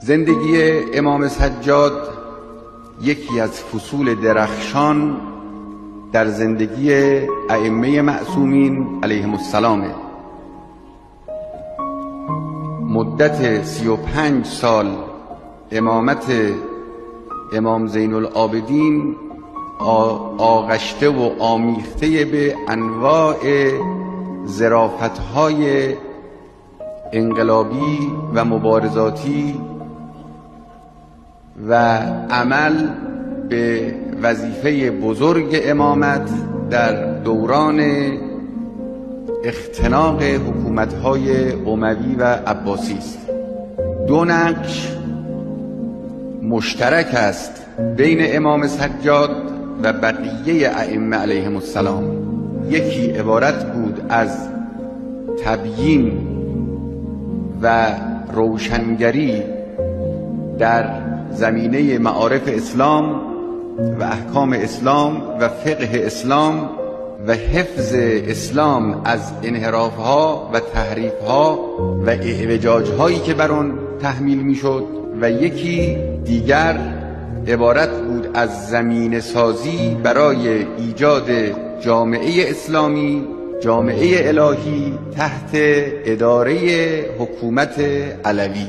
زندگی امام سجاد یکی از فصول درخشان در زندگی ائمه معصومین علیهم السلام. مدت 35 سال امامت امام زین العابدین آغشته و آمیخته به انواع ظرافت‌های انقلابی و مبارزاتی و عمل به وظیفه بزرگ امامت در دوران اختناق حکومت‌های اموی و عباسی است. دو نقش مشترک است بین امام سجاد و بقیه ائمه علیهم السلام. یکی عبارت بود از تبیین و روشنگری در زمینه معارف اسلام و احکام اسلام و فقه اسلام و حفظ اسلام از انحراف‌ها و تحریف‌ها و اعوجاج‌هایی که بر آن تحمیل می‌شد، و یکی دیگر عبارت بود از زمینه سازی برای ایجاد جامعه اسلامی، جامعه الهی تحت اداره حکومت علوی.